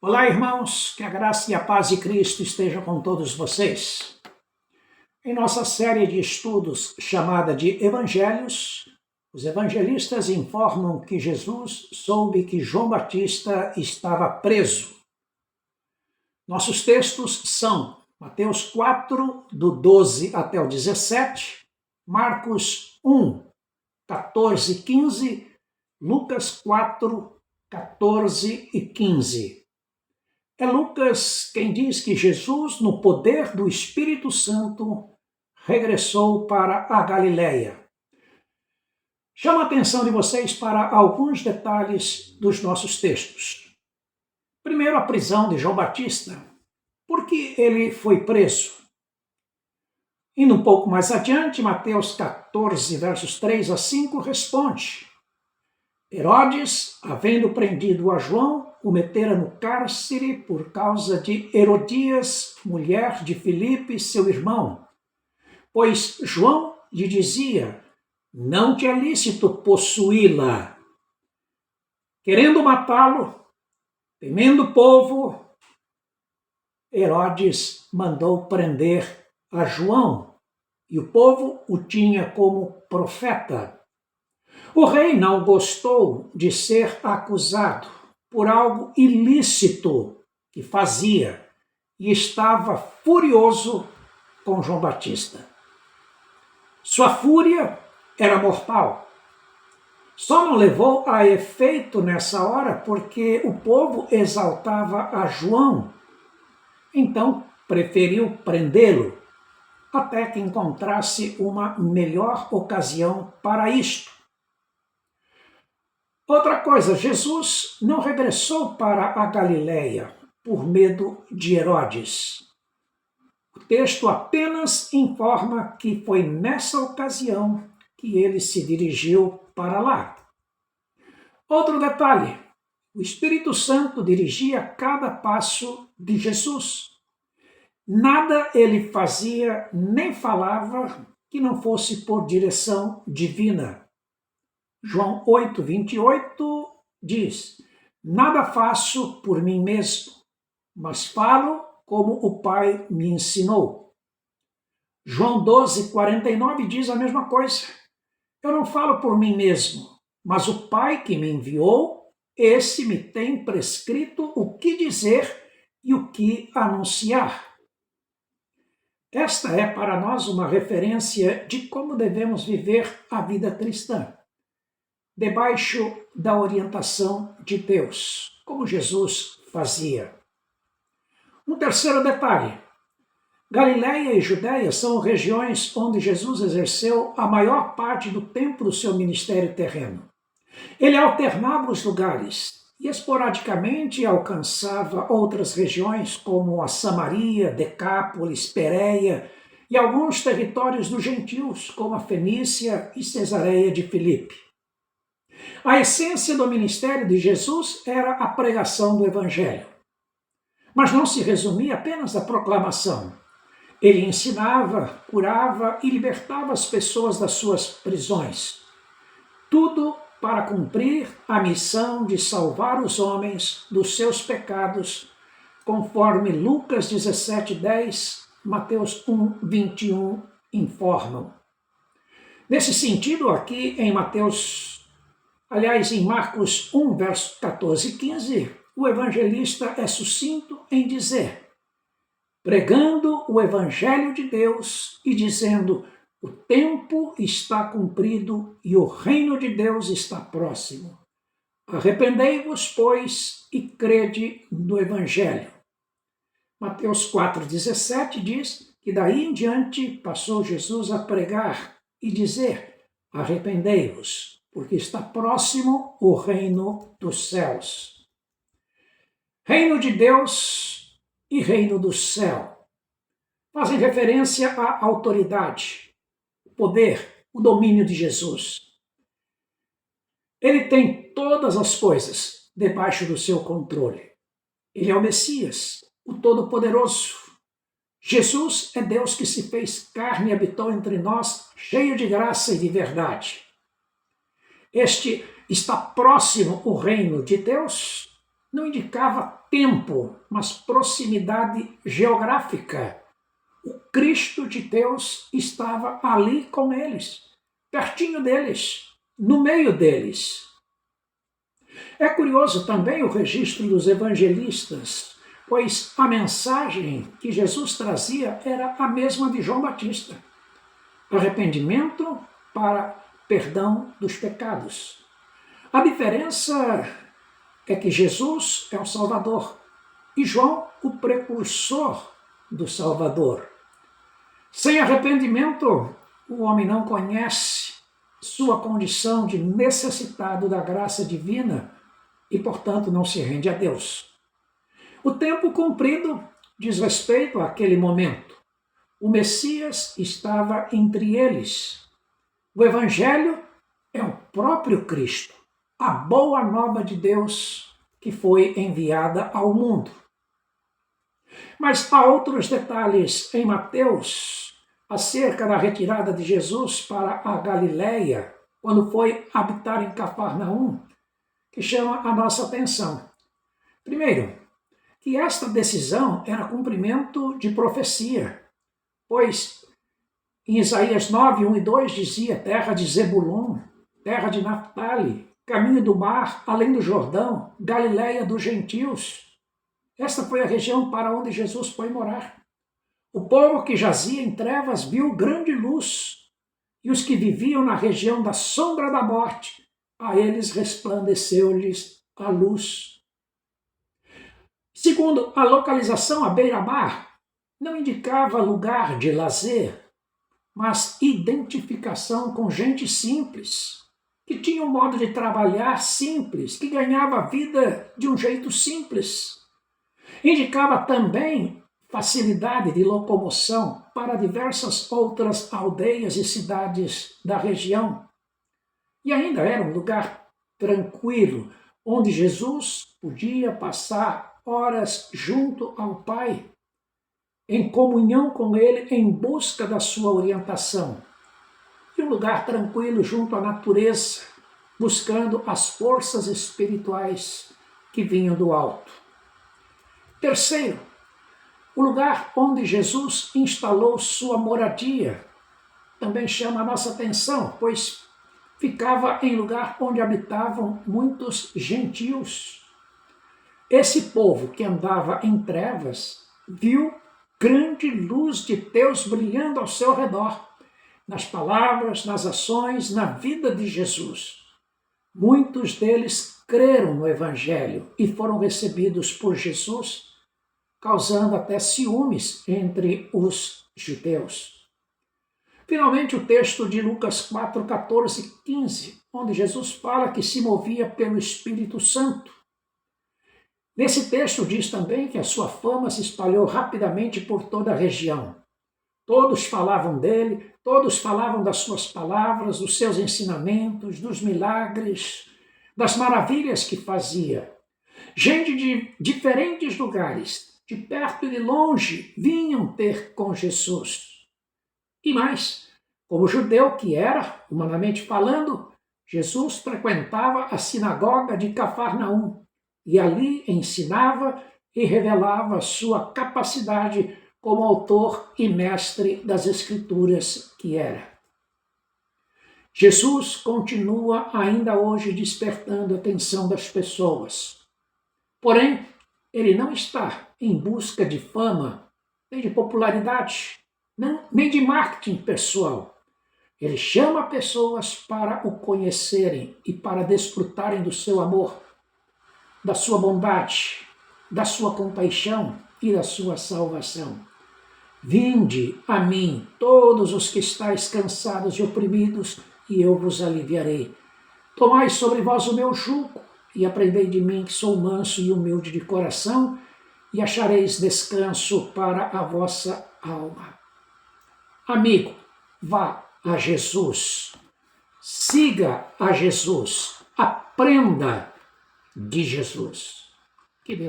Olá, irmãos, que a graça e a paz de Cristo estejam com todos vocês. Em nossa série de estudos chamada de Evangelhos, os evangelistas informam que Jesus soube que João Batista estava preso. Nossos textos são Mateus 4, do 12 até o 17, Marcos 1, 14 e 15, Lucas 4, 14 e 15. É Lucas quem diz que Jesus, no poder do Espírito Santo, regressou para a Galileia. Chamo a atenção de vocês para alguns detalhes dos nossos textos. Primeiro, a prisão de João Batista. Por que ele foi preso? Indo um pouco mais adiante, Mateus 14, versos 3 a 5, responde: Herodes, havendo prendido a João, o metera no cárcere por causa de Herodias, mulher de Filipe, seu irmão. Pois João lhe dizia: não te é lícito possuí-la. Querendo matá-lo, temendo o povo, Herodes mandou prender a João, e o povo o tinha como profeta. O rei não gostou de ser acusado por algo ilícito que fazia e estava furioso com João Batista. Sua fúria era mortal. Só não levou a efeito nessa hora porque o povo exaltava a João. Então preferiu prendê-lo até que encontrasse uma melhor ocasião para isto. Outra coisa, Jesus não regressou para a Galileia por medo de Herodes. O texto apenas informa que foi nessa ocasião que ele se dirigiu para lá. Outro detalhe, o Espírito Santo dirigia cada passo de Jesus. Nada ele fazia nem falava que não fosse por direção divina. João 8, 28 diz: nada faço por mim mesmo, mas falo como o Pai me ensinou. João 12, 49 diz a mesma coisa. Eu não falo por mim mesmo, mas o Pai que me enviou, esse me tem prescrito o que dizer e o que anunciar. Esta é para nós uma referência de como devemos viver a vida cristã, debaixo da orientação de Deus, como Jesus fazia. Um terceiro detalhe: Galileia e Judéia são regiões onde Jesus exerceu a maior parte do tempo do seu ministério terreno. Ele alternava os lugares e esporadicamente alcançava outras regiões como a Samaria, Decápolis, Pérea e alguns territórios dos gentios, como a Fenícia e Cesareia de Filipe. A essência do ministério de Jesus era a pregação do Evangelho. Mas não se resumia apenas à proclamação. Ele ensinava, curava e libertava as pessoas das suas prisões. Tudo para cumprir a missão de salvar os homens dos seus pecados, conforme Lucas 17:10, Mateus 1:21 informam. Nesse sentido, aqui em em Marcos 1, verso 14 e 15, o evangelista é sucinto em dizer: pregando o evangelho de Deus e dizendo: o tempo está cumprido e o reino de Deus está próximo. Arrependei-vos, pois, e crede no evangelho. Mateus 4,17 diz que daí em diante passou Jesus a pregar e dizer: arrependei-vos, porque está próximo o reino dos céus. Reino de Deus e reino do céu fazem referência à autoridade, o poder, o domínio de Jesus. Ele tem todas as coisas debaixo do seu controle. Ele é o Messias, o Todo-Poderoso. Jesus é Deus que se fez carne e habitou entre nós, cheio de graça e de verdade. Está próximo o reino de Deus não indicava tempo, mas proximidade geográfica. O Cristo de Deus estava ali com eles, pertinho deles, no meio deles. É curioso também o registro dos evangelistas, pois a mensagem que Jesus trazia era a mesma de João Batista: arrependimento para perdão dos pecados. A diferença é que Jesus é o Salvador e João o precursor do Salvador. Sem arrependimento, o homem não conhece sua condição de necessitado da graça divina e, portanto, não se rende a Deus. O tempo cumprido diz respeito àquele momento. O Messias estava entre eles. O Evangelho é o próprio Cristo, a boa nova de Deus que foi enviada ao mundo. Mas há outros detalhes em Mateus acerca da retirada de Jesus para a Galileia, quando foi habitar em Cafarnaum, que chama a nossa atenção. Primeiro, que esta decisão era cumprimento de profecia, pois em Isaías 9, 1 e 2 dizia: terra de Zebulon, terra de Naphtali, caminho do mar, além do Jordão, Galileia dos gentios. Esta foi a região para onde Jesus foi morar. O povo que jazia em trevas viu grande luz, e os que viviam na região da sombra da morte, a eles resplandeceu-lhes a luz. Segundo, a localização à beira-mar não indicava lugar de lazer, mas identificação com gente simples, que tinha um modo de trabalhar simples, que ganhava a vida de um jeito simples. Indicava também facilidade de locomoção para diversas outras aldeias e cidades da região. E ainda era um lugar tranquilo, onde Jesus podia passar horas junto ao Pai, em comunhão com Ele, em busca da sua orientação. E um lugar tranquilo junto à natureza, buscando as forças espirituais que vinham do alto. Terceiro, o lugar onde Jesus instalou sua moradia também chama a nossa atenção, pois ficava em lugar onde habitavam muitos gentios. Esse povo que andava em trevas viu grande luz de Deus brilhando ao seu redor, nas palavras, nas ações, na vida de Jesus. Muitos deles creram no Evangelho e foram recebidos por Jesus, causando até ciúmes entre os judeus. Finalmente, o texto de Lucas 4, 14 e 15, onde Jesus fala que se movia pelo Espírito Santo. Nesse texto diz também que a sua fama se espalhou rapidamente por toda a região. Todos falavam dele, todos falavam das suas palavras, dos seus ensinamentos, dos milagres, das maravilhas que fazia. Gente de diferentes lugares, de perto e de longe, vinham ter com Jesus. E mais, como judeu que era, humanamente falando, Jesus frequentava a sinagoga de Cafarnaum e ali ensinava e revelava sua capacidade como autor e mestre das Escrituras que era. Jesus continua ainda hoje despertando a atenção das pessoas. Porém, ele não está em busca de fama, nem de popularidade, nem de marketing pessoal. Ele chama pessoas para o conhecerem e para desfrutarem do seu amor, da sua bondade, da sua compaixão e da sua salvação. Vinde a mim, todos os que estáis cansados e oprimidos, e eu vos aliviarei. Tomai sobre vós o meu jugo, e aprendei de mim, que sou manso e humilde de coração, e achareis descanso para a vossa alma. Amigo, vá a Jesus, siga a Jesus, aprenda de Jesus. Que Deus